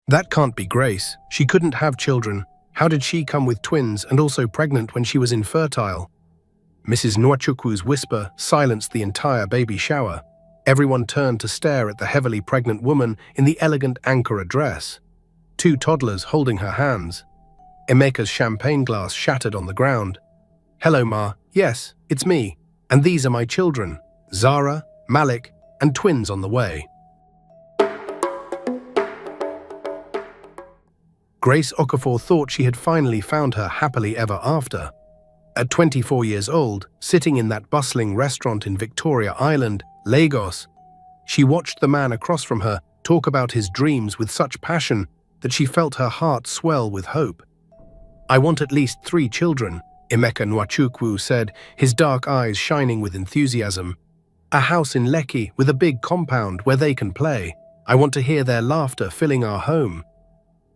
That can't be Grace. She couldn't have children. How did she come with twins and also pregnant when she was infertile? Mrs. Nwachukwu's whisper silenced the entire baby shower. Everyone turned to stare at the heavily pregnant woman in the elegant Ankara dress. Two toddlers holding her hands. Emeka's champagne glass shattered on the ground. "Hello, Ma. Yes, it's me. And these are my children, Zara, Malik, and twins on the way." Grace Okafor thought she had finally found her happily ever after. At 24 years old, sitting in that bustling restaurant in Victoria Island, Lagos, she watched the man across from her talk about his dreams with such passion that she felt her heart swell with hope. "I want at least 3 children, Emeka Nwachukwu said, his dark eyes shining with enthusiasm. "A house in Lekki with a big compound where they can play. I want to hear their laughter filling our home."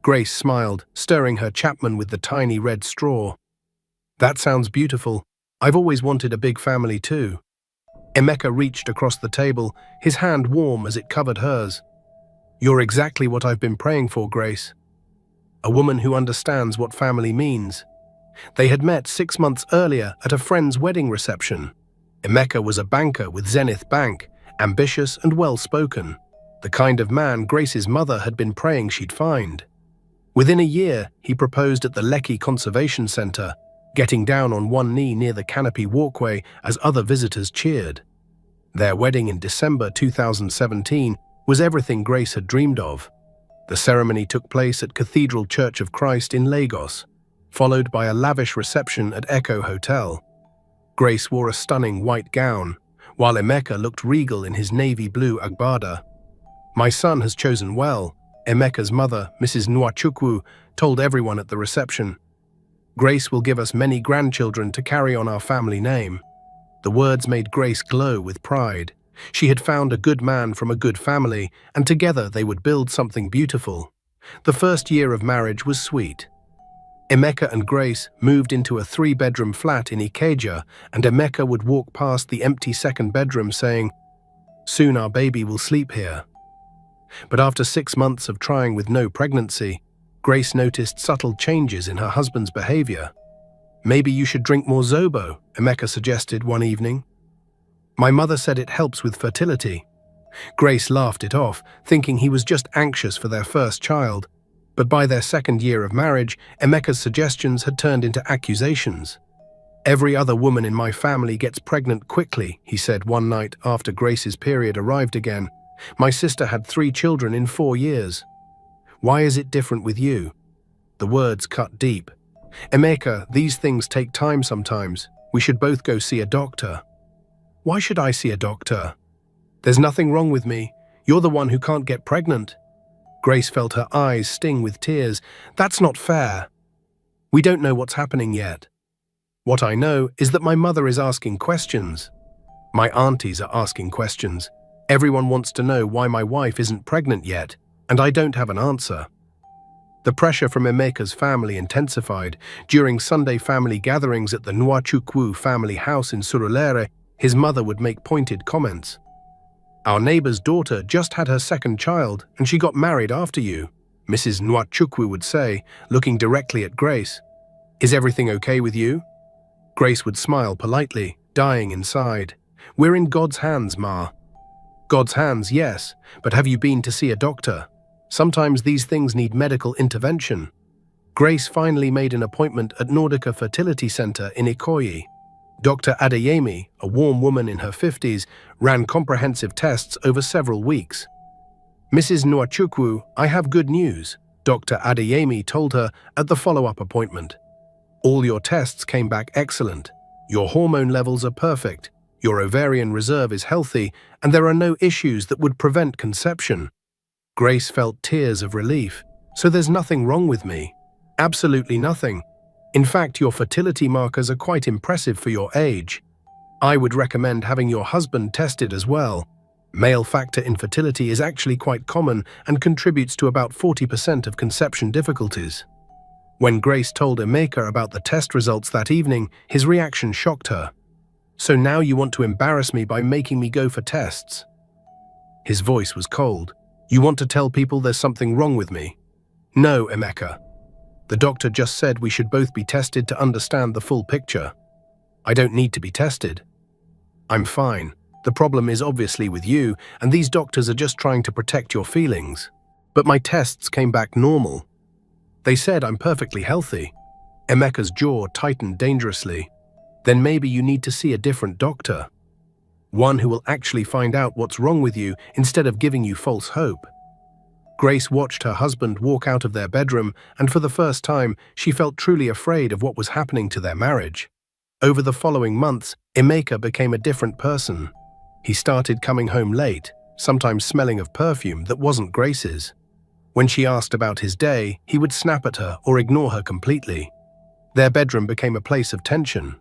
Grace smiled, stirring her Chapman with the tiny red straw. "That sounds beautiful. I've always wanted a big family too." Emeka reached across the table, his hand warm as it covered hers. "You're exactly what I've been praying for, Grace. A woman who understands what family means." They had met 6 months earlier at a friend's wedding reception. Emeka was a banker with Zenith Bank, ambitious and well-spoken, the kind of man Grace's mother had been praying she'd find. Within a year, he proposed at the Lekki Conservation Centre, getting down on one knee near the canopy walkway as other visitors cheered. Their wedding in December 2017 was everything Grace had dreamed of. The ceremony took place at Cathedral Church of Christ in Lagos, followed by a lavish reception at Echo Hotel. Grace wore a stunning white gown, while Emeka looked regal in his navy blue agbada. "My son has chosen well," Emeka's mother, Mrs. Nwachukwu, told everyone at the reception. "Grace will give us many grandchildren to carry on our family name." The words made Grace glow with pride. She had found a good man from a good family, and together they would build something beautiful. The first year of marriage was sweet. Emeka and Grace moved into a 3-bedroom flat in Ikeja, and Emeka would walk past the empty second bedroom saying, "Soon our baby will sleep here." But after 6 months of trying with no pregnancy, Grace noticed subtle changes in her husband's behavior. "Maybe you should drink more Zobo," Emeka suggested one evening. "My mother said it helps with fertility." Grace laughed it off, thinking he was just anxious for their first child. But by their second year of marriage, Emeka's suggestions had turned into accusations. "Every other woman in my family gets pregnant quickly," he said one night after Grace's period arrived again. "My sister had 3 children in 4 years. Why is it different with you?" The words cut deep. "Emeka, these things take time sometimes. We should both go see a doctor." "Why should I see a doctor?" "There's nothing wrong with me. You're the one who can't get pregnant." Grace felt her eyes sting with tears. "That's not fair." "We don't know what's happening yet. What I know is that my mother is asking questions. My aunties are asking questions. Everyone wants to know why my wife isn't pregnant yet, and I don't have an answer." The pressure from Emeka's family intensified. During Sunday family gatherings at the Nwachukwu family house in Surulere, his mother would make pointed comments. "Our neighbor's daughter just had her second child, and she got married after you," Mrs. Nwachukwu would say, looking directly at Grace. "Is everything okay with you?" Grace would smile politely, dying inside. "We're in God's hands, Ma." "God's hands, yes, but have you been to see a doctor? Sometimes these things need medical intervention." Grace finally made an appointment at Nordica Fertility Center in Ikoyi. Dr. Adeyemi, a warm woman in her 50s, ran comprehensive tests over several weeks. "Mrs. Nwachukwu, I have good news," Dr. Adeyemi told her at the follow-up appointment. "All your tests came back excellent. Your hormone levels are perfect. Your ovarian reserve is healthy, and there are no issues that would prevent conception." Grace felt tears of relief. "So there's nothing wrong with me?" "Absolutely nothing. In fact, your fertility markers are quite impressive for your age. I would recommend having your husband tested as well. Male factor infertility is actually quite common and contributes to about 40% of conception difficulties." When Grace told Emeka about the test results that evening, his reaction shocked her. "So now you want to embarrass me by making me go for tests?" His voice was cold. "You want to tell people there's something wrong with me?" No, Emeka. The doctor just said we should both be tested to understand the full picture. I don't need to be tested. I'm fine. The problem is obviously with you, and these doctors are just trying to protect your feelings. But my tests came back normal. They said I'm perfectly healthy. Emeka's jaw tightened dangerously. Then maybe you need to see a different doctor. One who will actually find out what's wrong with you instead of giving you false hope. Grace watched her husband walk out of their bedroom, and for the first time, she felt truly afraid of what was happening to their marriage. Over the following months, Emeka became a different person. He started coming home late, sometimes smelling of perfume that wasn't Grace's. When she asked about his day, he would snap at her or ignore her completely. Their bedroom became a place of tension.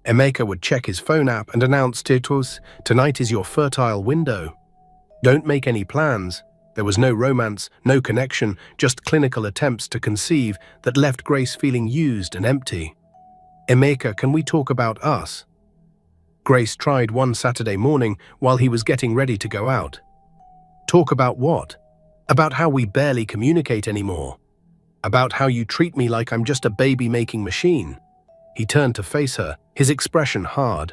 Emeka would check his phone app and announce "Tonight is your fertile window. Don't make any plans." There was no romance, no connection, just clinical attempts to conceive that left Grace feeling used and empty. Emeka, can we talk about us? Grace tried one Saturday morning while he was getting ready to go out. Talk about what? About how we barely communicate anymore. About how you treat me like I'm just a baby-making machine. He turned to face her, his expression hard.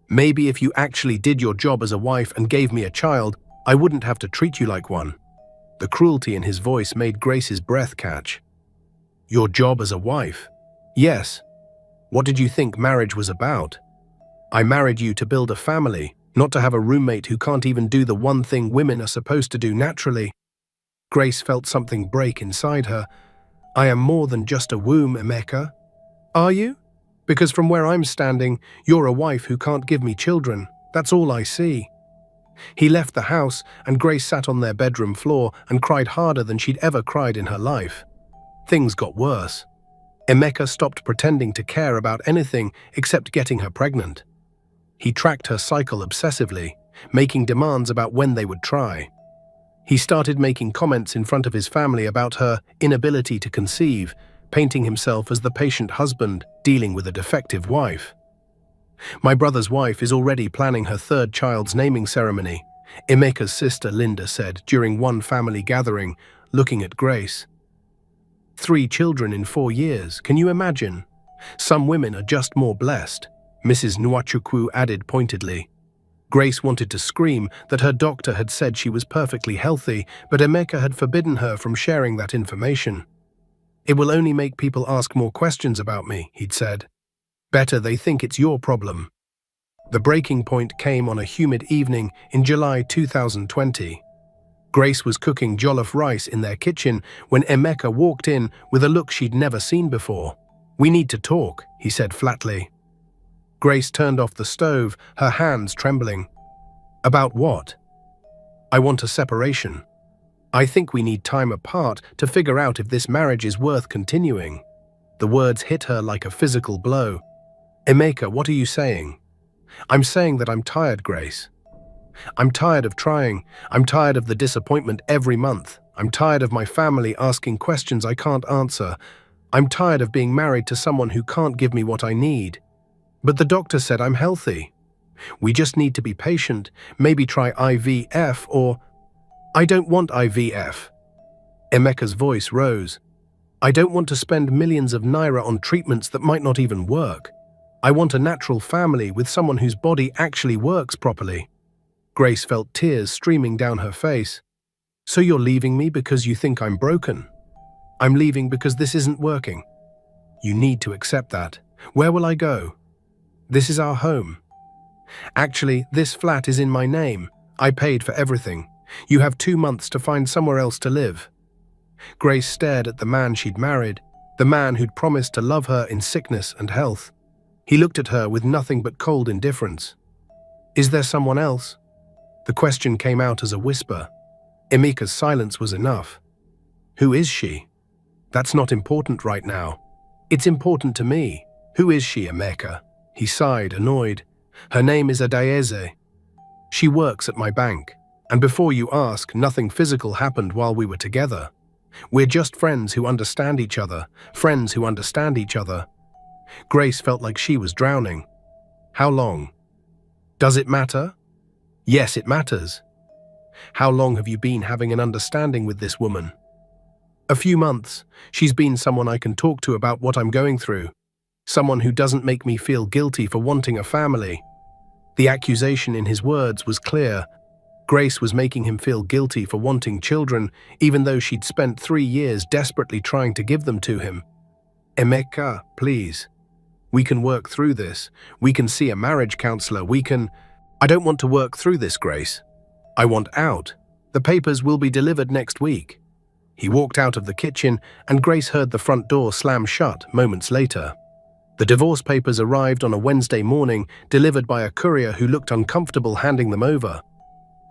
Maybe if you actually did your job as a wife and gave me a child, I wouldn't have to treat you like one. The cruelty in his voice made Grace's breath catch. Your job as a wife? Yes. What did you think marriage was about? I married you to build a family, not to have a roommate who can't even do the one thing women are supposed to do naturally. Grace felt something break inside her. I am more than just a womb, Emeka. Are you? Because from where I'm standing, you're a wife who can't give me children. That's all I see. He left the house, and Grace sat on their bedroom floor and cried harder than she'd ever cried in her life. Things got worse. Emeka stopped pretending to care about anything except getting her pregnant. He tracked her cycle obsessively, making demands about when they would try. He started making comments in front of his family about her inability to conceive, painting himself as the patient husband dealing with a defective wife. My brother's wife is already planning her third child's naming ceremony, Emeka's sister Linda said during one family gathering, looking at Grace. 3 children in 4 years, can you imagine? Some women are just more blessed, Mrs. Nwachukwu added pointedly. Grace wanted to scream that her doctor had said she was perfectly healthy, but Emeka had forbidden her from sharing that information. It will only make people ask more questions about me, he'd said. Better they think it's your problem. The breaking point came on a humid evening in July 2020. Grace was cooking jollof rice in their kitchen when Emeka walked in with a look she'd never seen before. We need to talk, he said flatly. Grace turned off the stove, her hands trembling. About what? I want a separation. I think we need time apart to figure out if this marriage is worth continuing. The words hit her like a physical blow. Emeka, what are you saying? I'm saying that I'm tired, Grace. I'm tired of trying. I'm tired of the disappointment every month. I'm tired of my family asking questions I can't answer. I'm tired of being married to someone who can't give me what I need. But the doctor said I'm healthy. We just need to be patient, maybe try IVF or... I don't want IVF. Emeka's voice rose. I don't want to spend millions of naira on treatments that might not even work. I want a natural family with someone whose body actually works properly. Grace felt tears streaming down her face. So you're leaving me because you think I'm broken? I'm leaving because this isn't working. You need to accept that. Where will I go? This is our home. Actually, this flat is in my name. I paid for everything. You have 2 months to find somewhere else to live. Grace stared at the man she'd married, the man who'd promised to love her in sickness and health. He looked at her with nothing but cold indifference. Is there someone else? The question came out as a whisper. Emeka's silence was enough. Who is she? That's not important right now. It's important to me. Who is she, Emeka? He sighed, annoyed. Her name is Adaeze. She works at my bank. And before you ask, nothing physical happened while we were together. We're just friends who understand each other, friends who understand each other. Grace felt like she was drowning. How long? Does it matter? Yes, it matters. How long have you been having an understanding with this woman? A few months. She's been someone I can talk to about what I'm going through. Someone who doesn't make me feel guilty for wanting a family. The accusation in his words was clear. Grace was making him feel guilty for wanting children, even though she'd spent 3 years desperately trying to give them to him. Emeka, please. We can work through this. We can see a marriage counselor. I don't want to work through this, Grace. I want out. The papers will be delivered next week. He walked out of the kitchen, and Grace heard the front door slam shut moments later. The divorce papers arrived on a Wednesday morning, delivered by a courier who looked uncomfortable handing them over.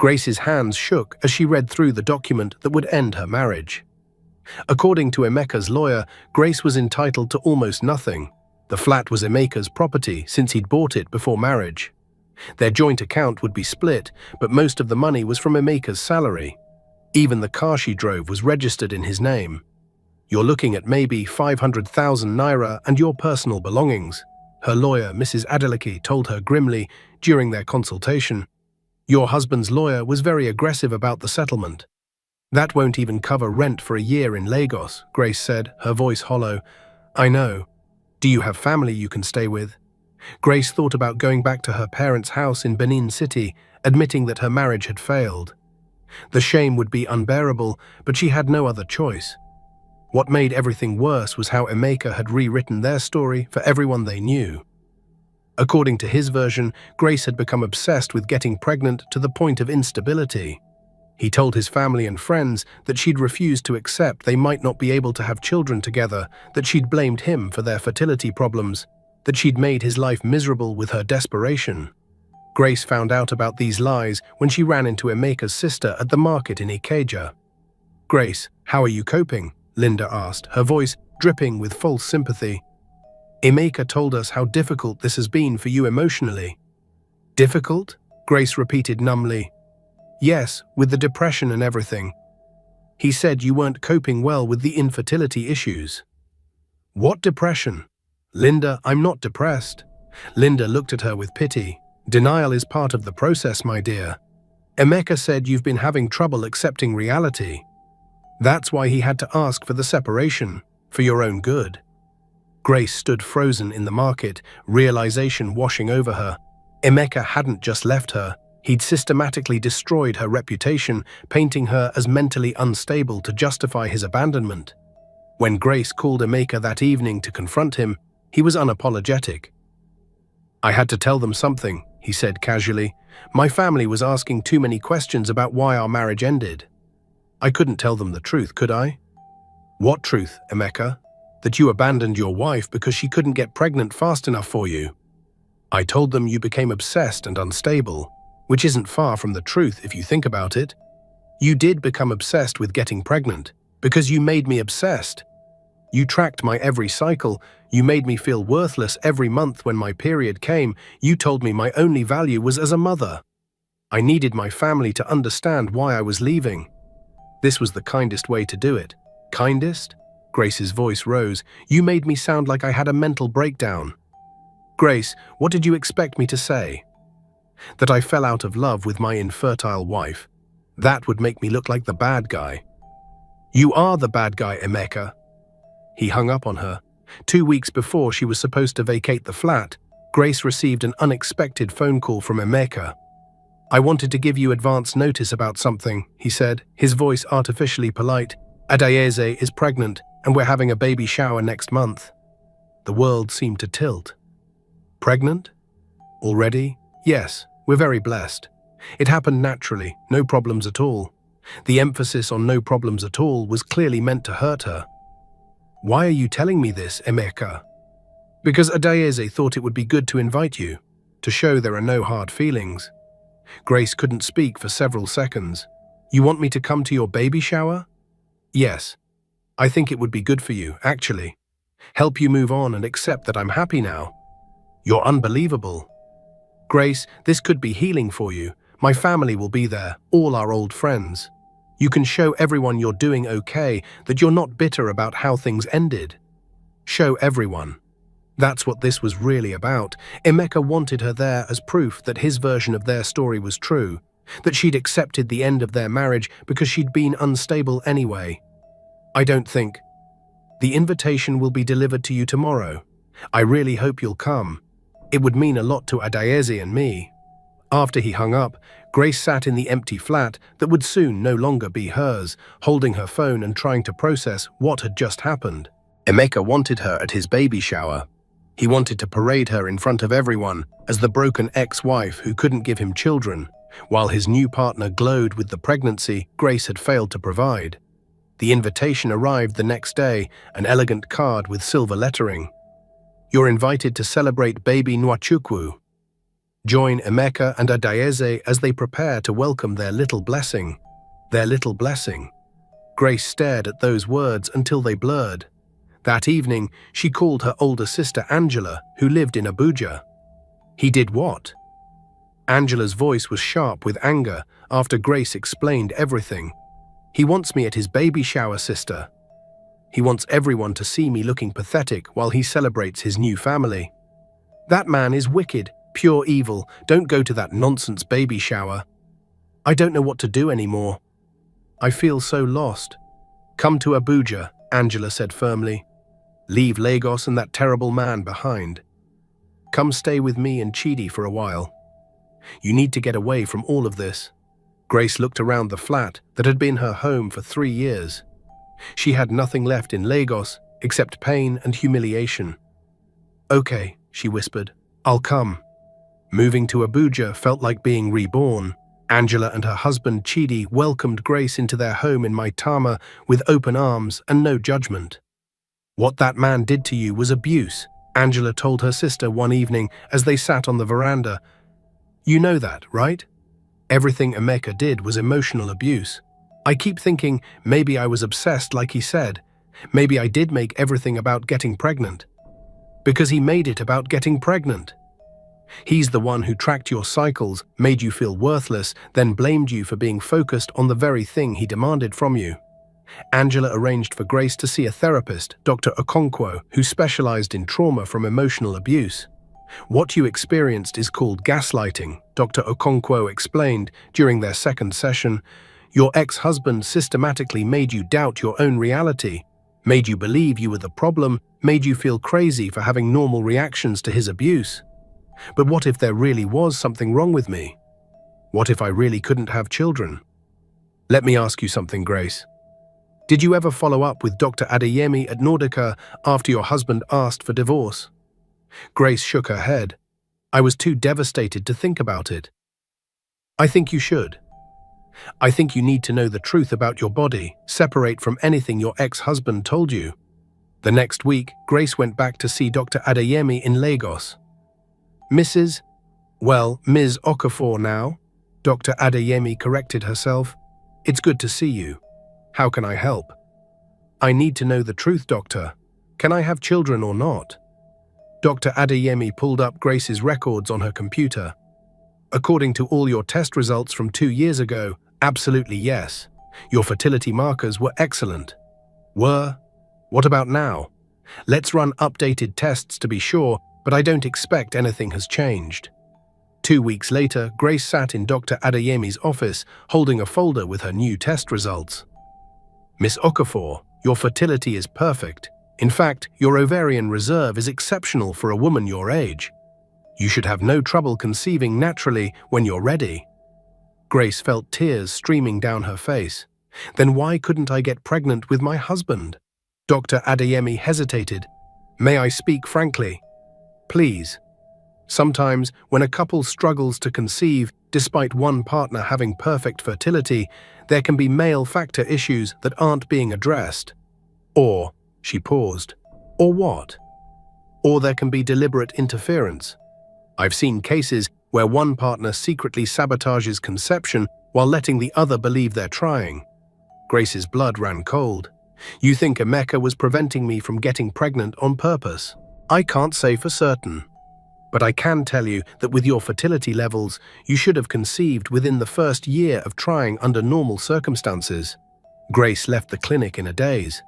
Grace's hands shook as she read through the document that would end her marriage. According to Emeka's lawyer, Grace was entitled to almost nothing. The flat was Emeka's property since he'd bought it before marriage. Their joint account would be split, but most of the money was from Emeka's salary. Even the car she drove was registered in his name. You're looking at maybe 500,000 naira and your personal belongings, her lawyer, Mrs. Adeleke, told her grimly during their consultation. Your husband's lawyer was very aggressive about the settlement. That won't even cover rent for a year in Lagos, Grace said, her voice hollow. I know. Do you have family you can stay with? Grace thought about going back to her parents' house in Benin City, admitting that her marriage had failed. The shame would be unbearable, but she had no other choice. What made everything worse was how Emeka had rewritten their story for everyone they knew. According to his version, Grace had become obsessed with getting pregnant to the point of instability. He told his family and friends that she'd refused to accept they might not be able to have children together, that she'd blamed him for their fertility problems, that she'd made his life miserable with her desperation. Grace found out about these lies when she ran into Emeka's sister at the market in Ikeja. Grace, how are you coping? Linda asked, her voice dripping with false sympathy. Emeka told us how difficult this has been for you emotionally. Difficult? Grace repeated numbly. Yes, with the depression and everything. He said you weren't coping well with the infertility issues. What depression? Linda, I'm not depressed. Linda looked at her with pity. Denial is part of the process, my dear. Emeka said you've been having trouble accepting reality. That's why he had to ask for the separation, for your own good. Grace stood frozen in the market, realization washing over her. Emeka hadn't just left her. He'd systematically destroyed her reputation, painting her as mentally unstable to justify his abandonment. When Grace called Emeka that evening to confront him, he was unapologetic. I had to tell them something, he said casually. My family was asking too many questions about why our marriage ended. I couldn't tell them the truth, could I? What truth, Emeka? That you abandoned your wife because she couldn't get pregnant fast enough for you. I told them you became obsessed and unstable, which isn't far from the truth if you think about it. You did become obsessed with getting pregnant, because you made me obsessed. You tracked my every cycle, you made me feel worthless every month when my period came, you told me my only value was as a mother. I needed my family to understand why I was leaving. This was the kindest way to do it. Kindest? Grace's voice rose. You made me sound like I had a mental breakdown. Grace, what did you expect me to say? That I fell out of love with my infertile wife. That would make me look like the bad guy. You are the bad guy, Emeka. He hung up on her. 2 weeks before she was supposed to vacate the flat, Grace received an unexpected phone call from Emeka. I wanted to give you advance notice about something, he said, his voice artificially polite. Adayeze is pregnant, and we're having a baby shower next month. The world seemed to tilt. Pregnant? Already? Yes, we're very blessed. It happened naturally, no problems at all. The emphasis on no problems at all was clearly meant to hurt her. Why are you telling me this, Emeka? Because Adayeze thought it would be good to invite you, to show there are no hard feelings. Grace couldn't speak for several seconds. You want me to come to your baby shower? Yes. I think it would be good for you, actually. Help you move on and accept that I'm happy now. You're unbelievable. Grace, this could be healing for you. My family will be there, all our old friends. You can show everyone you're doing okay, that you're not bitter about how things ended. Show everyone. That's what this was really about. Emeka wanted her there as proof that his version of their story was true, that she'd accepted the end of their marriage because she'd been unstable anyway. I don't think. The invitation will be delivered to you tomorrow. I really hope you'll come. It would mean a lot to Adayeze and me. After he hung up, Grace sat in the empty flat that would soon no longer be hers, holding her phone and trying to process what had just happened. Emeka wanted her at his baby shower. He wanted to parade her in front of everyone as the broken ex-wife who couldn't give him children, while his new partner glowed with the pregnancy Grace had failed to provide. The invitation arrived the next day, an elegant card with silver lettering. You're invited to celebrate baby Nwachukwu. Join Emeka and Adayeze as they prepare to welcome their little blessing. Their little blessing. Grace stared at those words until they blurred. That evening, she called her older sister Angela, who lived in Abuja. He did what? Angela's voice was sharp with anger after Grace explained everything. He wants me at his baby shower, sister. He wants everyone to see me looking pathetic while he celebrates his new family. That man is wicked, pure evil. Don't go to that nonsense baby shower. I don't know what to do anymore. I feel so lost. Come to Abuja, Angela said firmly. Leave Lagos and that terrible man behind. Come stay with me and Chidi for a while. You need to get away from all of this. Grace looked around the flat that had been her home for 3 years. She had nothing left in Lagos except pain and humiliation. Okay, she whispered. I'll come. Moving to Abuja felt like being reborn. Angela and her husband Chidi welcomed Grace into their home in Maitama with open arms and no judgment. What that man did to you was abuse, Angela told her sister one evening as they sat on the veranda. You know that, right? Everything Emeka did was emotional abuse. I keep thinking maybe I was obsessed like he said. Maybe I did make everything about getting pregnant. Because he made it about getting pregnant. He's the one who tracked your cycles, made you feel worthless, then blamed you for being focused on the very thing he demanded from you. Angela arranged for Grace to see a therapist, Dr. Okonkwo, who specialized in trauma from emotional abuse. What you experienced is called gaslighting, Dr. Okonkwo explained during their second session. Your ex-husband systematically made you doubt your own reality, made you believe you were the problem, made you feel crazy for having normal reactions to his abuse. But what if there really was something wrong with me? What if I really couldn't have children? Let me ask you something, Grace. Did you ever follow up with Dr. Adeyemi at Nordica after your husband asked for divorce? Grace shook her head. I was too devastated to think about it. I think you should. I think you need to know the truth about your body, separate from anything your ex-husband told you. The next week, Grace went back to see Dr. Adeyemi in Lagos. Ms. Okafor now, Dr. Adeyemi corrected herself. It's good to see you. How can I help? I need to know the truth, doctor. Can I have children or not? Dr. Adeyemi pulled up Grace's records on her computer. According to all your test results from 2 years ago, absolutely yes. Your fertility markers were excellent. Were? What about now? Let's run updated tests to be sure, but I don't expect anything has changed. 2 weeks later, Grace sat in Dr. Adeyemi's office, holding a folder with her new test results. Miss Okafor, your fertility is perfect. In fact, your ovarian reserve is exceptional for a woman your age. You should have no trouble conceiving naturally when you're ready. Grace felt tears streaming down her face. Then why couldn't I get pregnant with my husband? Dr. Adeyemi hesitated. May I speak frankly? Please. Sometimes, when a couple struggles to conceive, despite one partner having perfect fertility, there can be male factor issues that aren't being addressed. Or, she paused, or what? Or there can be deliberate interference. I've seen cases where one partner secretly sabotages conception while letting the other believe they're trying. Grace's blood ran cold. You think Emeka was preventing me from getting pregnant on purpose? I can't say for certain. But I can tell you that with your fertility levels, you should have conceived within the first year of trying under normal circumstances. Grace left the clinic in a daze.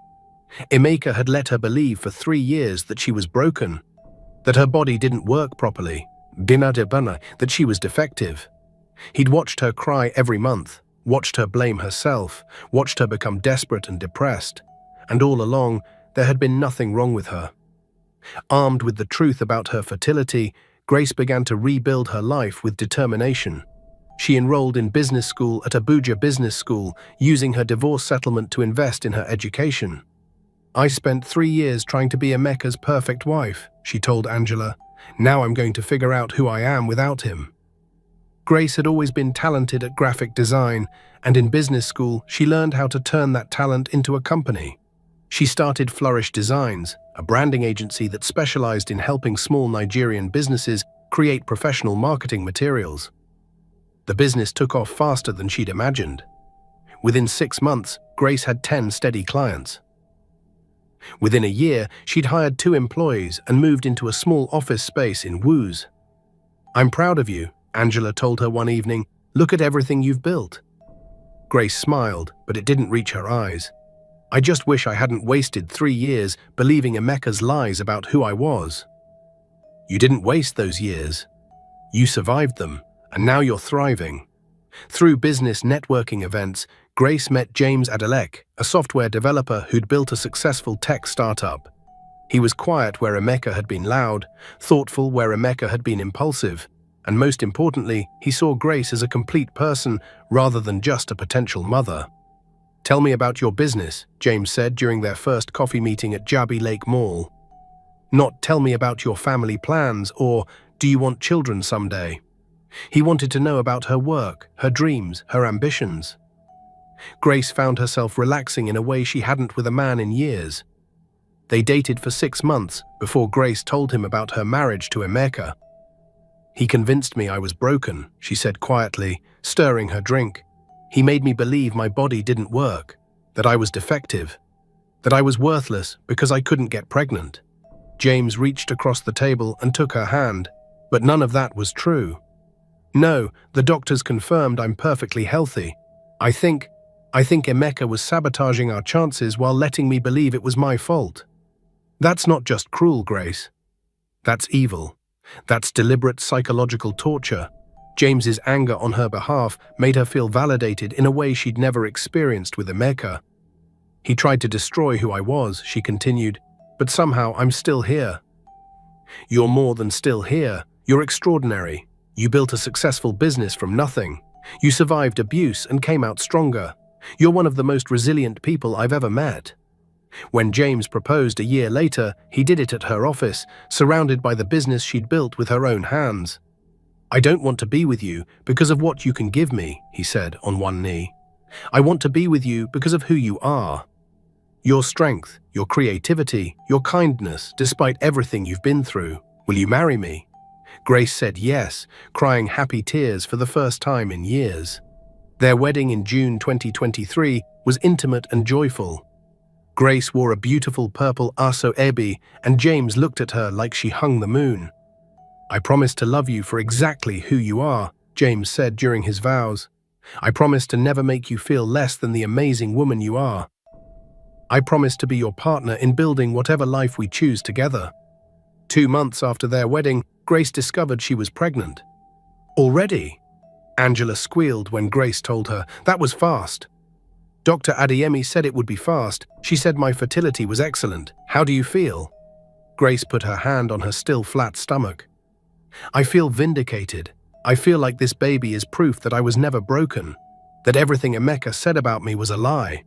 Emeka had let her believe for 3 years that she was broken, that her body didn't work properly, that she was defective. He'd watched her cry every month, watched her blame herself, watched her become desperate and depressed. and all along, there had been nothing wrong with her. Armed with the truth about her fertility, Grace began to rebuild her life with determination. She enrolled in business school at Abuja Business School, using her divorce settlement to invest in her education. "I spent 3 years trying to be Emeka's perfect wife," she told Angela. "Now I'm going to figure out who I am without him." Grace had always been talented at graphic design, and in business school, she learned how to turn that talent into a company. She started Flourish Designs, a branding agency that specialized in helping small Nigerian businesses create professional marketing materials. The business took off faster than she'd imagined. Within 6 months, Grace had 10 steady clients. Within a year, she'd hired 2 employees and moved into a small office space in Woos. "I'm proud of you," Angela told her one evening. "Look at everything you've built." Grace smiled, but it didn't reach her eyes. "I just wish I hadn't wasted 3 years believing Emeka's lies about who I was." "You didn't waste those years. You survived them, and now you're thriving." Through business networking events, Grace met James Adeleke, a software developer who'd built a successful tech startup. He was quiet where Emeka had been loud, thoughtful where Emeka had been impulsive, and most importantly, he saw Grace as a complete person rather than just a potential mother. "Tell me about your business," James said during their first coffee meeting at Jabi Lake Mall. Not "tell me about your family plans" or "do you want children someday?" He wanted to know about her work, her dreams, her ambitions. Grace found herself relaxing in a way she hadn't with a man in years. They dated for 6 months before Grace told him about her marriage to Emeka. "He convinced me I was broken," she said quietly, stirring her drink. "He made me believe my body didn't work, that I was defective, that I was worthless because I couldn't get pregnant." James reached across the table and took her hand, but none of that was true. "No, the doctors confirmed I'm perfectly healthy. I think Emeka was sabotaging our chances while letting me believe it was my fault." "That's not just cruel, Grace. That's evil. That's deliberate psychological torture." James's anger on her behalf made her feel validated in a way she'd never experienced with Emeka. "He tried to destroy who I was," she continued, "but somehow I'm still here." "You're more than still here. You're extraordinary. You built a successful business from nothing. You survived abuse and came out stronger. You're one of the most resilient people I've ever met." When James proposed a year later, he did it at her office, surrounded by the business she'd built with her own hands. "I don't want to be with you because of what you can give me," he said on one knee. "I want to be with you because of who you are. Your strength, your creativity, your kindness, despite everything you've been through. Will you marry me?" Grace said yes, crying happy tears for the first time in years. Their wedding in June 2023 was intimate and joyful. Grace wore a beautiful purple aso-ebi, and James looked at her like she hung the moon. "I promise to love you for exactly who you are," James said during his vows. "I promise to never make you feel less than the amazing woman you are. I promise to be your partner in building whatever life we choose together." 2 months after their wedding, Grace discovered she was pregnant. "Already?" Angela squealed when Grace told her. "That was fast." "Dr. Adeyemi said it would be fast. She said my fertility was excellent. How do you feel?" Grace put her hand on her still flat stomach. "I feel vindicated. I feel like this baby is proof that I was never broken, that everything Emeka said about me was a lie."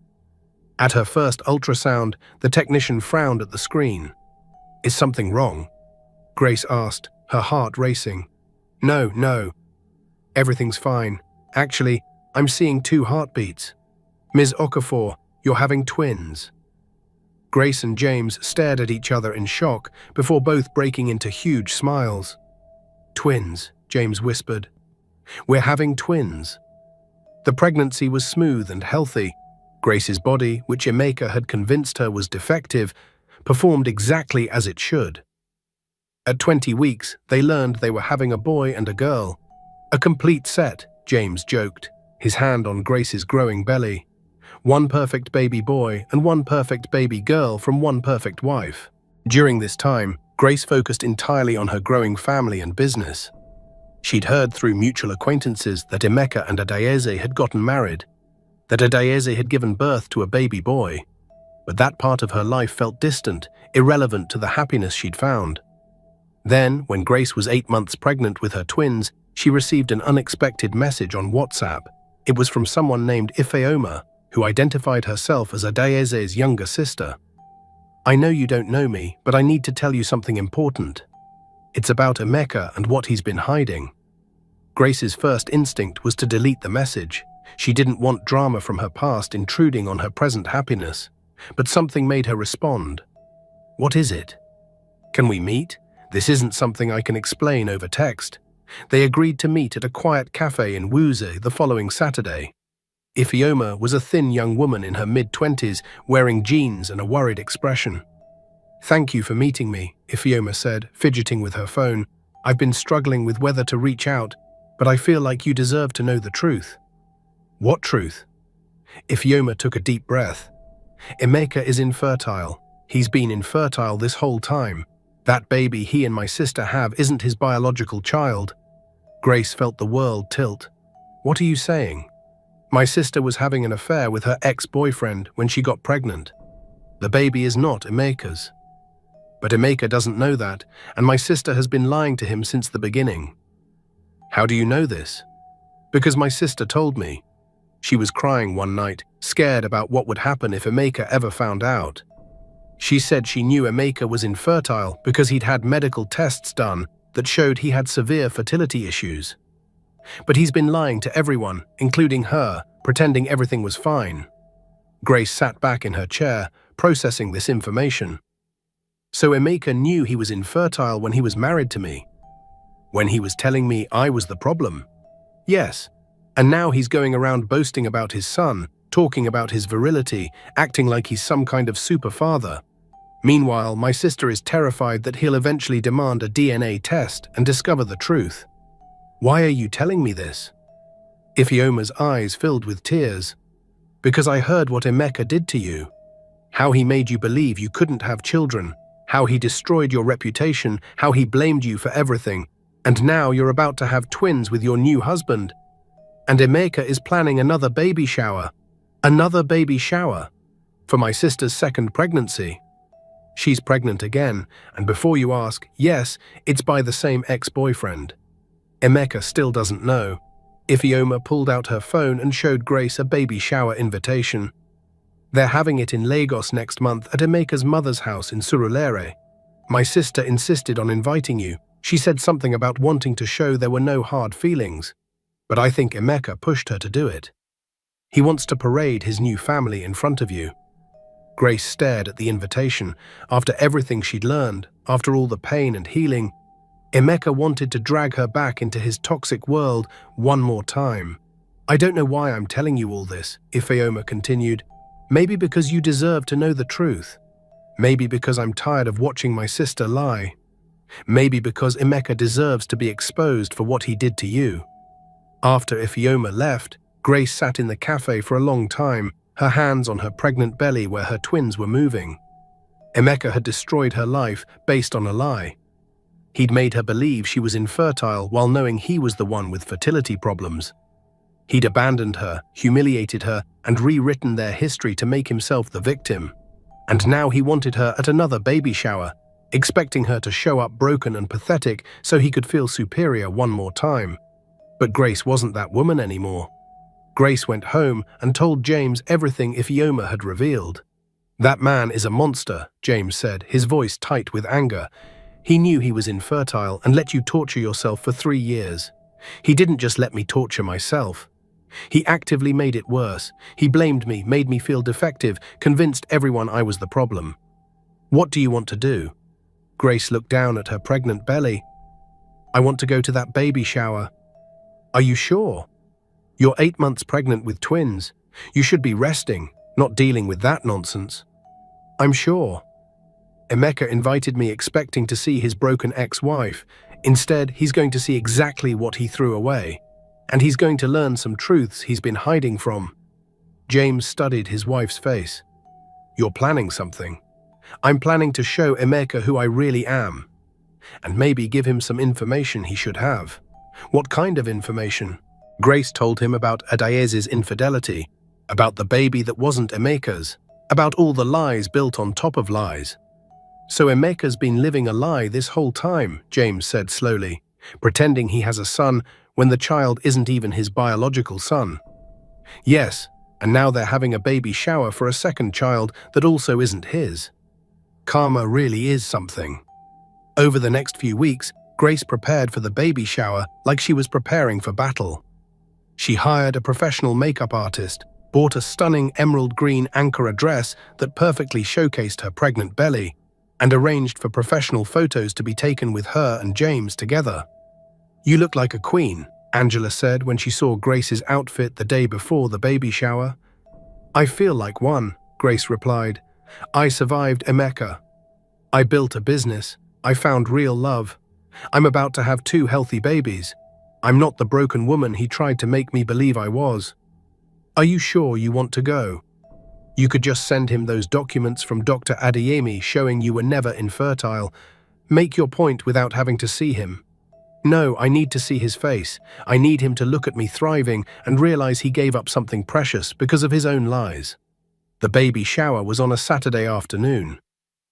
At her first ultrasound, the technician frowned at the screen. "Is something wrong?" Grace asked, her heart racing. No. Everything's fine. Actually, I'm seeing 2 heartbeats. Ms. Okafor, you're having twins." Grace and James stared at each other in shock before both breaking into huge smiles. "Twins," James whispered. "We're having twins." The pregnancy was smooth and healthy. Grace's body, which Emeka had convinced her was defective, performed exactly as it should. At 20 weeks, they learned they were having a boy and a girl. "A complete set," James joked, his hand on Grace's growing belly. "One perfect baby boy and one perfect baby girl from one perfect wife." During this time, Grace focused entirely on her growing family and business. She'd heard through mutual acquaintances that Emeka and Adeyeze had gotten married, that Adeyeze had given birth to a baby boy. but that part of her life felt distant, irrelevant to the happiness she'd found. Then, when Grace was 8 months pregnant with her twins, she received an unexpected message on WhatsApp. It was from someone named Ifeoma, who identified herself as Adaeze's younger sister. "I know you don't know me, but I need to tell you something important. It's about Emeka and what he's been hiding." Grace's first instinct was to delete the message. She didn't want drama from her past intruding on her present happiness. But something made her respond. "What is it? Can we meet? This isn't something I can explain over text." They agreed to meet at a quiet cafe in Wuze the following Saturday. Ifeoma was a thin young woman in her mid-20s, wearing jeans and a worried expression. "Thank you for meeting me," Ifeoma said, fidgeting with her phone. "I've been struggling with whether to reach out, but I feel like you deserve to know the truth." "What truth?" Ifeoma took a deep breath. "Emeka is infertile. He's been infertile this whole time. That baby he and my sister have isn't his biological child." Grace felt the world tilt. "What are you saying?" "My sister was having an affair with her ex-boyfriend when she got pregnant. The baby is not Emeka's. But Emeka doesn't know that, and my sister has been lying to him since the beginning." "How do you know this?" "Because my sister told me. She was crying one night, scared about what would happen if Emeka ever found out. She said she knew Emeka was infertile because he'd had medical tests done that showed he had severe fertility issues. But he's been lying to everyone, including her, pretending everything was fine." Grace sat back in her chair, processing this information. "So Emeka knew he was infertile when he was married to me? When he was telling me I was the problem?" "Yes. And now he's going around boasting about his son, talking about his virility, acting like he's some kind of super father. Meanwhile, my sister is terrified that he'll eventually demand a DNA test and discover the truth." "Why are you telling me this?" Ifeoma's eyes filled with tears. "Because I heard what Emeka did to you. How he made you believe you couldn't have children, how he destroyed your reputation, how he blamed you for everything, and now you're about to have twins with your new husband. And Emeka is planning another baby shower. Another baby shower. For my sister's second pregnancy. She's pregnant again, and before you ask, yes, it's by the same ex-boyfriend. Emeka still doesn't know." Ifeoma pulled out her phone and showed Grace a baby shower invitation. "They're having it in Lagos next month at Emeka's mother's house in Surulere. My sister insisted on inviting you. She said something about wanting to show there were no hard feelings. But I think Emeka pushed her to do it. He wants to parade his new family in front of you." Grace stared at the invitation. After everything she'd learned, after all the pain and healing, Emeka wanted to drag her back into his toxic world one more time. "I don't know why I'm telling you all this," Ifeoma continued. "Maybe because you deserve to know the truth. Maybe because I'm tired of watching my sister lie. Maybe because Emeka deserves to be exposed for what he did to you." After Ifeoma left, Grace sat in the cafe for a long time, her hands on her pregnant belly where her twins were moving. Emeka had destroyed her life based on a lie. He'd made her believe she was infertile while knowing he was the one with fertility problems. He'd abandoned her, humiliated her, and rewritten their history to make himself the victim. And now he wanted her at another baby shower, expecting her to show up broken and pathetic so he could feel superior one more time. But Grace wasn't that woman anymore. Grace went home and told James everything Ifeoma had revealed. "That man is a monster," James said, his voice tight with anger. "He knew he was infertile and let you torture yourself for 3 years. He didn't just let me torture myself. He actively made it worse. He blamed me, made me feel defective, convinced everyone I was the problem. What do you want to do?" Grace looked down at her pregnant belly. "I want to go to that baby shower." "Are you sure? You're 8 months pregnant with twins. You should be resting, not dealing with that nonsense." "I'm sure. Emeka invited me expecting to see his broken ex-wife. Instead, he's going to see exactly what he threw away. And he's going to learn some truths he's been hiding from." James studied his wife's face. "You're planning something." "I'm planning to show Emeka who I really am. And maybe give him some information he should have." "What kind of information?" Grace told him about Adaeze's infidelity, about the baby that wasn't Emeka's. about all the lies built on top of lies. So Emeka's been living a lie this whole time, James said slowly, pretending he has a son when the child isn't even his biological son. Yes, and now they're having a baby shower for a second child that also isn't his. Karma really is something. Over the next few weeks, Grace prepared for the baby shower like she was preparing for battle. She hired a professional makeup artist, bought a stunning emerald green Ankara dress that perfectly showcased her pregnant belly, and arranged for professional photos to be taken with her and James together. "You look like a queen," Angela said when she saw Grace's outfit the day before the baby shower. "I feel like one," Grace replied. "I survived Emeka. I built a business. I found real love. I'm about to have 2 healthy babies. I'm not the broken woman he tried to make me believe I was. Are you sure you want to go? You could just send him those documents from Dr. Adeyemi showing you were never infertile. Make your point without having to see him." "No, I need to see his face. I need him to look at me thriving and realize he gave up something precious because of his own lies." The baby shower was on a Saturday afternoon.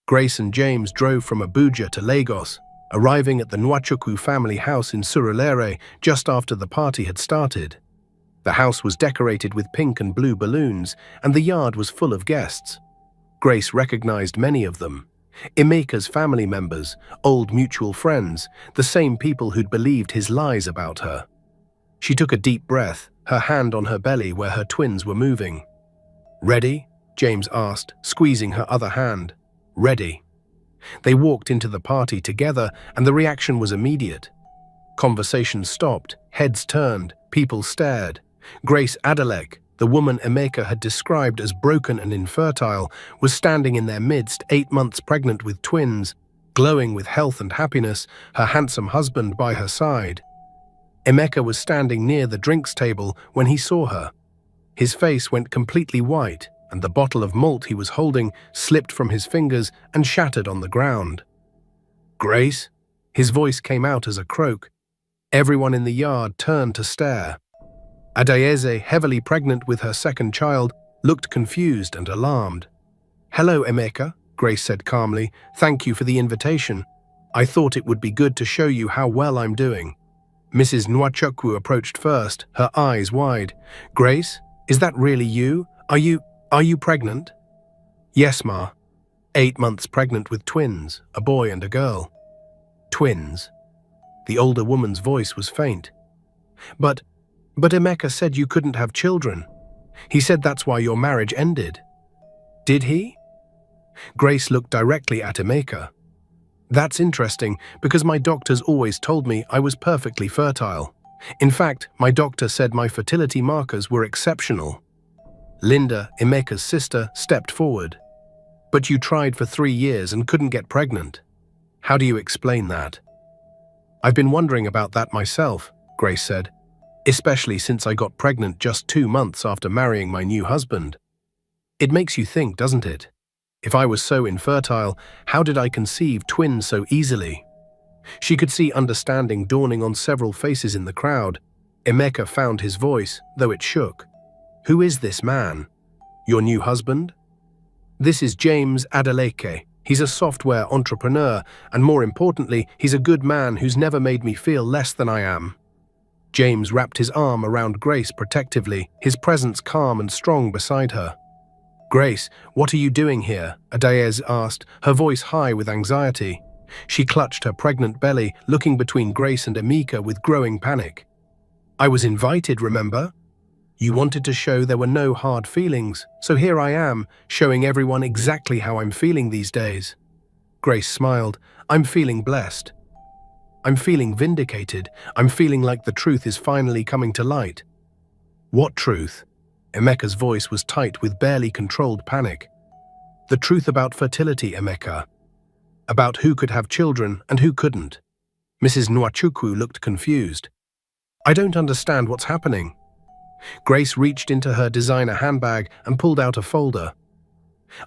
Grace and James drove from Abuja to Lagos, arriving at the Nwachukwu family house in Surulere just after the party had started. The house was decorated with pink and blue balloons, and the yard was full of guests. Grace recognized many of them. Emeka's family members, old mutual friends, the same people who'd believed his lies about her. She took a deep breath, her hand on her belly where her twins were moving. "Ready?" James asked, squeezing her other hand. "Ready." They walked into the party together, and the reaction was immediate. Conversations stopped, heads turned, people stared. Grace Adelek, the woman Emeka had described as broken and infertile, was standing in their midst, 8 months pregnant with twins, glowing with health and happiness, her handsome husband by her side. Emeka was standing near the drinks table when he saw her. His face went completely white, and the bottle of malt he was holding slipped from his fingers and shattered on the ground. "Grace?" His voice came out as a croak. Everyone in the yard turned to stare. Adeyeze, heavily pregnant with her second child, looked confused and alarmed. "Hello, Emeka," Grace said calmly. "Thank you for the invitation. I thought it would be good to show you how well I'm doing." Mrs. Nwachukwu approached first, her eyes wide. "Grace, is that really you? Are you pregnant?" "Yes, Ma. 8 months pregnant with twins, a boy and a girl." "Twins?" The older woman's voice was faint. But Emeka said you couldn't have children. He said that's why your marriage ended." "Did he?" Grace looked directly at Emeka. "That's interesting, because my doctors always told me I was perfectly fertile. In fact, my doctor said my fertility markers were exceptional." Linda, Emeka's sister, stepped forward. "But you tried for 3 years and couldn't get pregnant. How do you explain that?" "I've been wondering about that myself," Grace said, "especially since I got pregnant just 2 months after marrying my new husband. It makes you think, doesn't it? If I was so infertile, how did I conceive twins so easily?" She could see understanding dawning on several faces in the crowd. Emeka found his voice, though it shook. "Who is this man? Your new husband?" "This is James Adeleke. He's a software entrepreneur, and more importantly, he's a good man who's never made me feel less than I am." James wrapped his arm around Grace protectively, his presence calm and strong beside her. "Grace, what are you doing here?" Adeyeze asked, her voice high with anxiety. She clutched her pregnant belly, looking between Grace and Emeka with growing panic. "I was invited, remember? You wanted to show there were no hard feelings, so here I am, showing everyone exactly how I'm feeling these days." Grace smiled. "I'm feeling blessed. I'm feeling vindicated. I'm feeling like the truth is finally coming to light." "What truth?" Emeka's voice was tight with barely controlled panic. "The truth about fertility, Emeka. About who could have children and who couldn't." Mrs. Nwachukwu looked confused. "I don't understand what's happening." Grace reached into her designer handbag and pulled out a folder.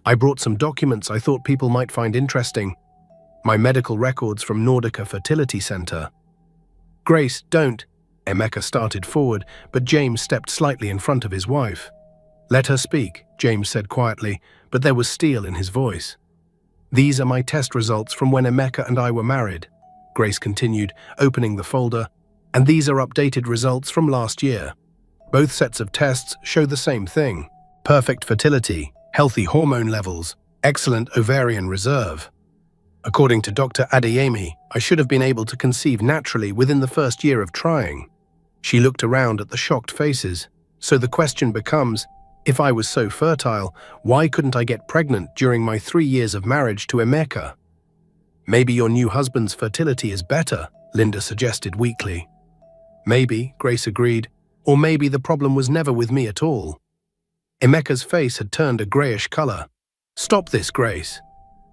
"I brought some documents I thought people might find interesting. My medical records from Nordica Fertility Center." "Grace, don't." Emeka started forward, but James stepped slightly in front of his wife. "Let her speak," James said quietly, but there was steel in his voice. "These are my test results from when Emeka and I were married," Grace continued, opening the folder, "and these are updated results from last year. Both sets of tests show the same thing: perfect fertility, healthy hormone levels, excellent ovarian reserve. According to Dr. Adeyemi, I should have been able to conceive naturally within the first year of trying." She looked around at the shocked faces. So the question becomes, if I was so fertile, why couldn't I get pregnant during my 3 years of marriage to Emeka? "Maybe your new husband's fertility is better," Linda suggested weakly. "Maybe," Grace agreed, "or maybe the problem was never with me at all." Emeka's face had turned a grayish color. "Stop this, Grace.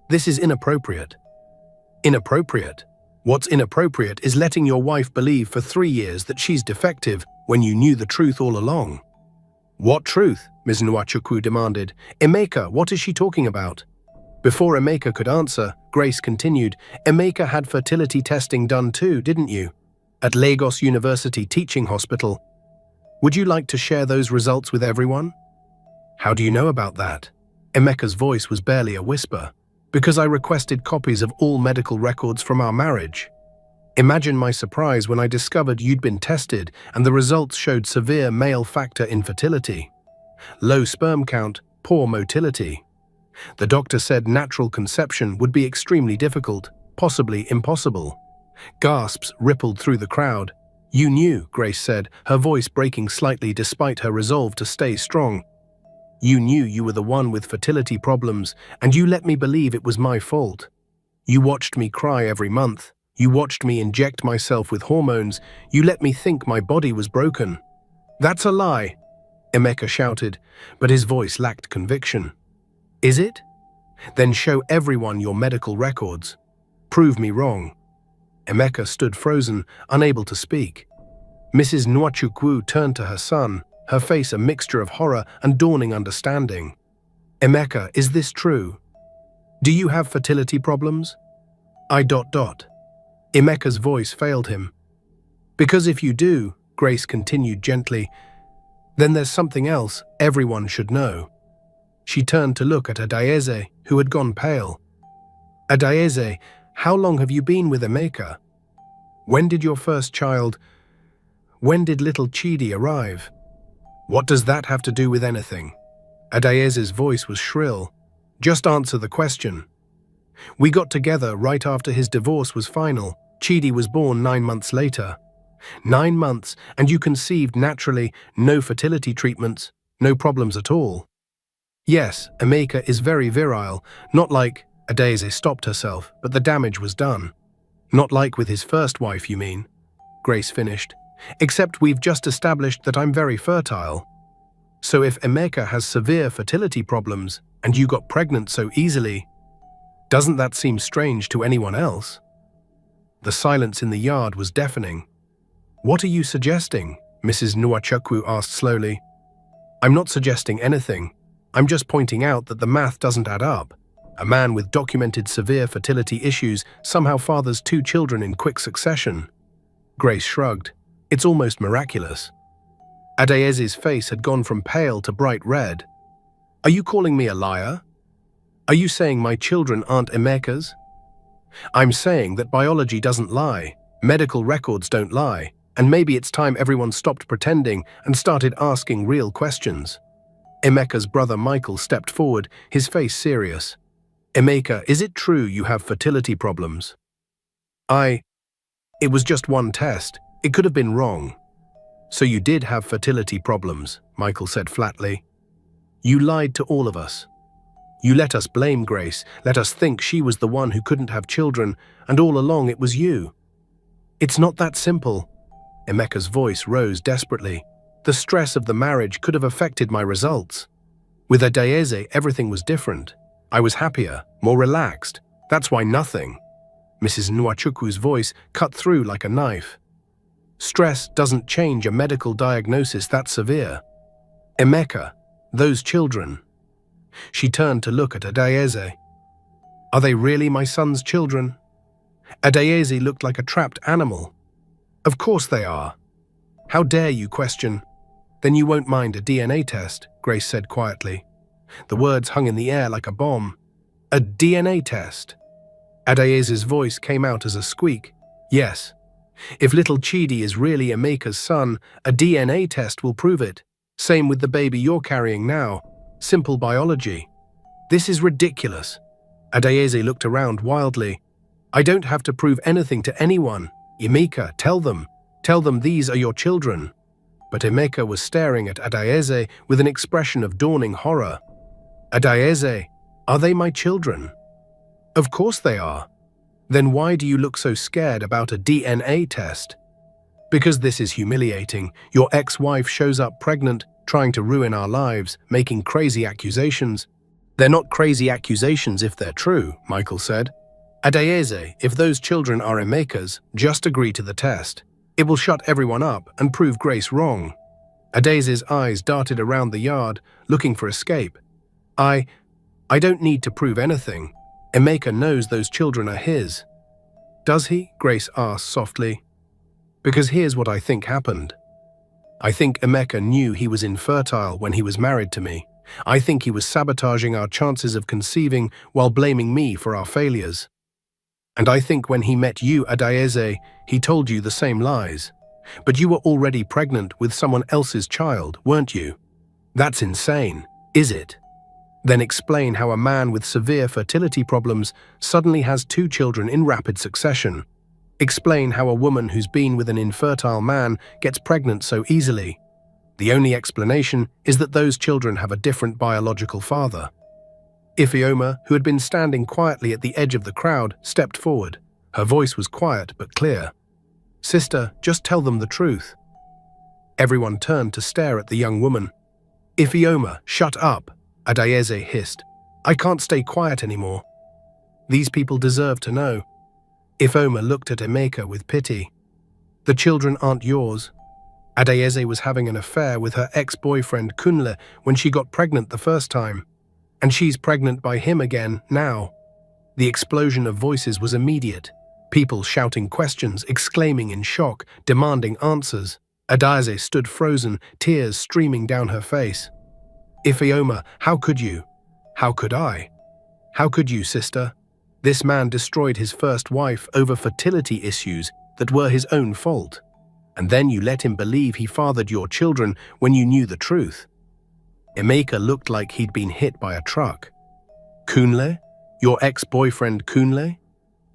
This is inappropriate." "Inappropriate? What's inappropriate is letting your wife believe for 3 years that she's defective when you knew the truth all along." "What truth?" Ms. Nwachukwu demanded. "Emeka, what is she talking about?" Before Emeka could answer, Grace continued, "Emeka had fertility testing done too, didn't you? At Lagos University Teaching Hospital. Would you like to share those results with everyone?" "How do you know about that?" Emeka's voice was barely a whisper. "Because I requested copies of all medical records from our marriage. Imagine my surprise when I discovered you'd been tested and the results showed severe male factor infertility. Low sperm count, poor motility. The doctor said natural conception would be extremely difficult, possibly impossible." Gasps rippled through the crowd. "You knew," Grace said, her voice breaking slightly despite her resolve to stay strong. "You knew you were the one with fertility problems, and you let me believe it was my fault. You watched me cry every month. You watched me inject myself with hormones. You let me think my body was broken." "That's a lie," Emeka shouted, but his voice lacked conviction. "Is it? Then show everyone your medical records. Prove me wrong." Emeka stood frozen, unable to speak. Mrs. Nwachukwu turned to her son, her face a mixture of horror and dawning understanding. "Emeka, is this true? Do you have fertility problems?" Emeka's voice failed him. "Because if you do," Grace continued gently, "then there's something else everyone should know." She turned to look at Adayeze, who had gone pale. "Adayeze, how long have you been with Emeka? When did your first child... When did little Chidi arrive?" "What does that have to do with anything?" Adayeze's voice was shrill. "Just answer the question." "We got together right after his divorce was final. Chidi was born 9 months later. 9 months, and you conceived naturally, no fertility treatments, no problems at all." "Yes, Emeka is very virile, not like..." Adayeze stopped herself, but the damage was done. "Not like with his first wife, you mean?" Grace finished. "Except we've just established that I'm very fertile. So if Emeka has severe fertility problems, and you got pregnant so easily, doesn't that seem strange to anyone else?" The silence in the yard was deafening. "What are you suggesting?" Mrs. Nwachukwu asked slowly. "I'm not suggesting anything. I'm just pointing out that the math doesn't add up. A man with documented severe fertility issues somehow fathers 2 children in quick succession." Grace shrugged. "It's almost miraculous." Adayeze's face had gone from pale to bright red. "Are you calling me a liar? Are you saying my children aren't Emeka's?" "I'm saying that biology doesn't lie, medical records don't lie, and maybe it's time everyone stopped pretending and started asking real questions." Emeka's brother Michael stepped forward, his face serious. "Emeka, is it true you have fertility problems?" It was just one test. It could have been wrong." "So you did have fertility problems," Michael said flatly. "You lied to all of us. You let us blame Grace, let us think she was the one who couldn't have children, and all along it was you." "It's not that simple." Emeka's voice rose desperately. "The stress of the marriage could have affected my results. With Adayeze, everything was different. I was happier, more relaxed. That's why nothing." Mrs. Nwachukwu's voice cut through like a knife. "Stress doesn't change a medical diagnosis that severe. Emeka, those children." She turned to look at Adayeze. "Are they really my son's children?" Adayeze looked like a trapped animal. "Of course they are. How dare you question?" "Then you won't mind a DNA test," Grace said quietly. The words hung in the air like a bomb. A DNA test. Adaeze's voice came out as a squeak. Yes. If little Chidi is really Emeka's son, a DNA test will prove it. Same with the baby you're carrying now. Simple biology. This is ridiculous. Adaeze looked around wildly. I don't have to prove anything to anyone. Emeka, tell them. Tell them these are your children. But Emeka was staring at Adaeze with an expression of dawning horror. Adaeze, are they my children? Of course they are. Then why do you look so scared about a DNA test? Because this is humiliating. Your ex-wife shows up pregnant, trying to ruin our lives, making crazy accusations. They're not crazy accusations if they're true, Michael said. Adaeze, if those children are Emeka's, just agree to the test. It will shut everyone up and prove Grace wrong. Adaeze's eyes darted around the yard, looking for escape. I don't need to prove anything. Emeka knows those children are his. Does he? Grace asked softly. Because here's what I think happened. I think Emeka knew he was infertile when he was married to me. I think he was sabotaging our chances of conceiving while blaming me for our failures. And I think when he met you, Adaeze, he told you the same lies. But you were already pregnant with someone else's child, weren't you? That's insane, is it? Then explain how a man with severe fertility problems suddenly has 2 children in rapid succession. Explain how a woman who's been with an infertile man gets pregnant so easily. The only explanation is that those children have a different biological father. Ifeoma, who had been standing quietly at the edge of the crowd, stepped forward. Her voice was quiet but clear. Sister, just tell them the truth. Everyone turned to stare at the young woman. Ifeoma, shut up, Adaeze hissed. I can't stay quiet anymore. These people deserve to know. Ifeoma looked at Emeka with pity. The children aren't yours. Adaeze was having an affair with her ex-boyfriend Kunle when she got pregnant the first time. And she's pregnant by him again now. The explosion of voices was immediate. People shouting questions, exclaiming in shock, demanding answers. Adaeze stood frozen, tears streaming down her face. Ifeoma, how could you? How could I? How could you, sister? This man destroyed his first wife over fertility issues that were his own fault. And then you let him believe he fathered your children when you knew the truth. Emeka looked like he'd been hit by a truck. Kunle? Your ex-boyfriend Kunle?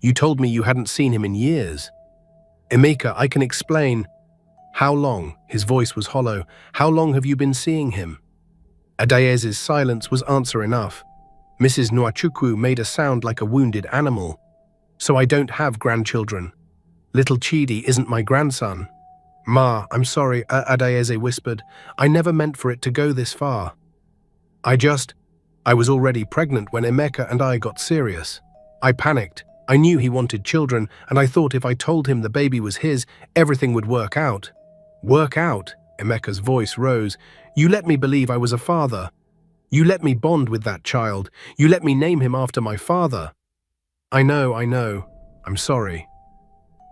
You told me you hadn't seen him in years. Emeka, I can explain. How long? His voice was hollow. How long have you been seeing him? Adaeze's silence was answer enough. Mrs. Nwachukwu made a sound like a wounded animal. So I don't have grandchildren. Little Chidi isn't my grandson. Ma, I'm sorry, Adaeze whispered. I never meant for it to go this far. I was already pregnant when Emeka and I got serious. I panicked. I knew he wanted children, and I thought if I told him the baby was his, everything would work out. Work out? Emeka's voice rose. You let me believe I was a father. You let me bond with that child. You let me name him after my father. I know. I'm sorry.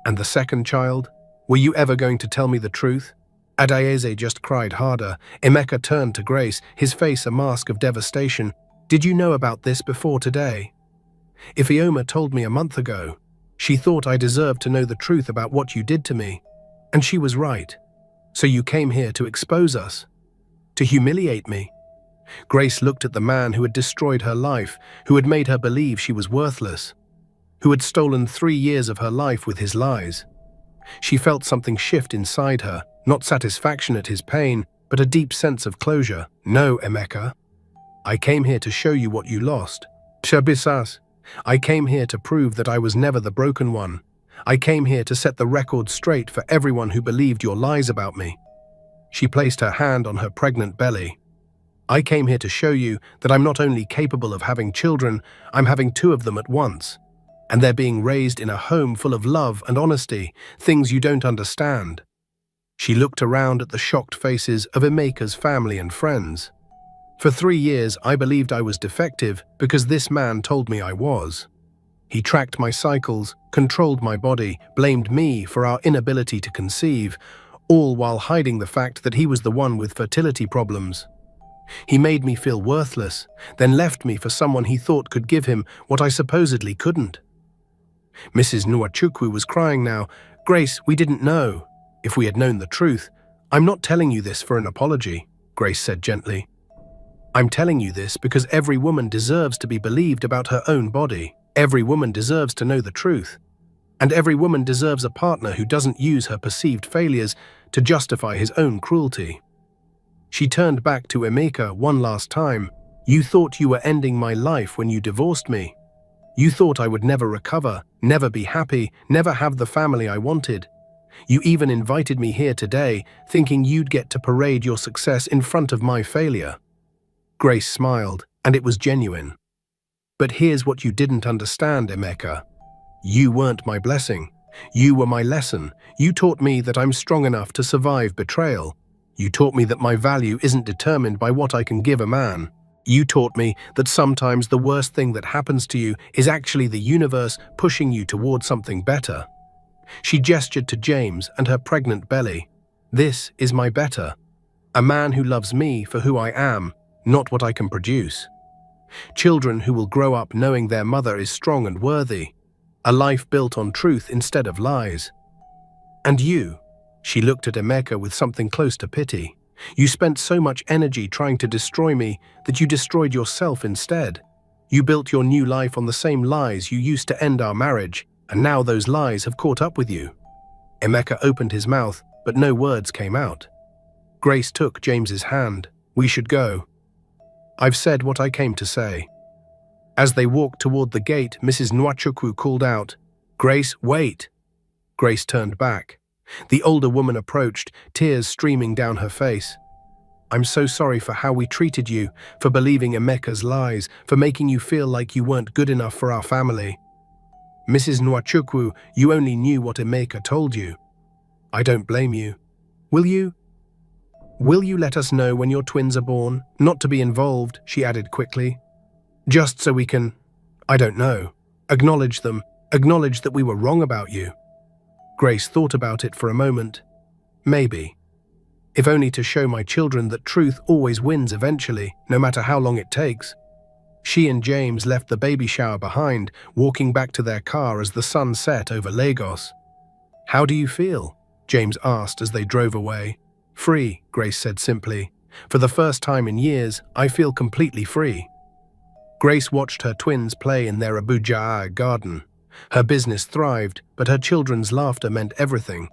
And the second child? Were you ever going to tell me the truth? Adaeze just cried harder. Emeka turned to Grace, his face a mask of devastation. Did you know about this before today? Ifeoma told me a month ago. She thought I deserved to know the truth about what you did to me. And she was right. So you came here to expose us? To humiliate me? Grace looked at the man who had destroyed her life, who had made her believe she was worthless, who had stolen 3 years of her life with his lies. She felt something shift inside her, not satisfaction at his pain, but a deep sense of closure. No, Emeka. I came here to show you what you lost. Pshabisas. I came here to prove that I was never the broken one. I came here to set the record straight for everyone who believed your lies about me. She placed her hand on her pregnant belly. I came here to show you that I'm not only capable of having children, I'm having 2 of them at once. And they're being raised in a home full of love and honesty, things you don't understand. She looked around at the shocked faces of Emeka's family and friends. For 3 years, I believed I was defective because this man told me I was. He tracked my cycles, controlled my body, blamed me for our inability to conceive, all while hiding the fact that he was the one with fertility problems. He made me feel worthless, then left me for someone he thought could give him what I supposedly couldn't. Mrs. Nwachukwu was crying now. Grace, we didn't know. If we had known the truth. I'm not telling you this for an apology, Grace said gently. I'm telling you this because every woman deserves to be believed about her own body. Every woman deserves to know the truth. And every woman deserves a partner who doesn't use her perceived failures to justify his own cruelty. She turned back to Emeka one last time. You thought you were ending my life when you divorced me. You thought I would never recover, never be happy, never have the family I wanted. You even invited me here today, thinking you'd get to parade your success in front of my failure. Grace smiled, and it was genuine. But here's what you didn't understand, Emeka. You weren't my blessing. You were my lesson. You taught me that I'm strong enough to survive betrayal. You taught me that my value isn't determined by what I can give a man. You taught me that sometimes the worst thing that happens to you is actually the universe pushing you towards something better. She gestured to James and her pregnant belly. This is my better. A man who loves me for who I am, not what I can produce. Children who will grow up knowing their mother is strong and worthy. A life built on truth instead of lies. And you, she looked at Emeka with something close to pity. You spent so much energy trying to destroy me that you destroyed yourself instead. You built your new life on the same lies you used to end our marriage, and now those lies have caught up with you. Emeka opened his mouth, but no words came out. Grace took James's hand. We should go. I've said what I came to say. As they walked toward the gate, Mrs. Nwachukwu called out, Grace, wait. Grace turned back. The older woman approached, tears streaming down her face. I'm so sorry for how we treated you, for believing Emeka's lies, for making you feel like you weren't good enough for our family. Mrs. Nwachukwu, you only knew what Emeka told you. I don't blame you. Will you? Will you let us know when your twins are born? Not to be involved, she added quickly. Just so we can, I don't know, acknowledge them, acknowledge that we were wrong about you. Grace thought about it for a moment. Maybe. If only to show my children that truth always wins eventually, no matter how long it takes. She and James left the baby shower behind, walking back to their car as the sun set over Lagos. How do you feel? James asked as they drove away. Free, Grace said simply. For the first time in years, I feel completely free. Grace watched her twins play in their Abuja garden. Her business thrived, but her children's laughter meant everything.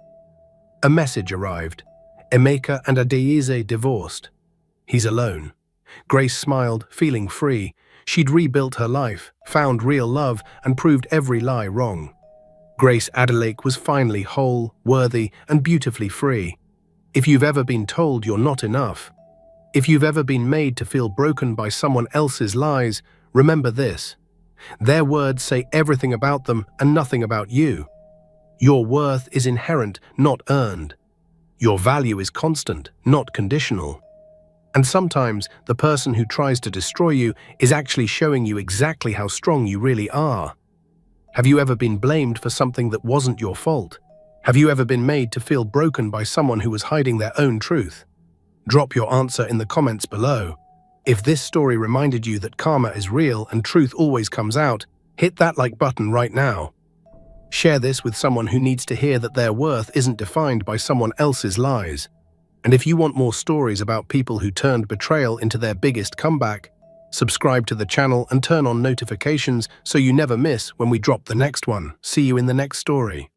A message arrived. Emeka and Adeyeze divorced. He's alone. Grace smiled, feeling free. She'd rebuilt her life, found real love, and proved every lie wrong. Grace Adelake was finally whole, worthy, and beautifully free. If you've ever been told you're not enough, if you've ever been made to feel broken by someone else's lies, remember this. Their words say everything about them and nothing about you. Your worth is inherent, not earned. Your value is constant, not conditional. And sometimes the person who tries to destroy you is actually showing you exactly how strong you really are. Have you ever been blamed for something that wasn't your fault? Have you ever been made to feel broken by someone who was hiding their own truth? Drop your answer in the comments below. If this story reminded you that karma is real and truth always comes out, hit that like button right now. Share this with someone who needs to hear that their worth isn't defined by someone else's lies. And if you want more stories about people who turned betrayal into their biggest comeback, subscribe to the channel and turn on notifications so you never miss when we drop the next one. See you in the next story.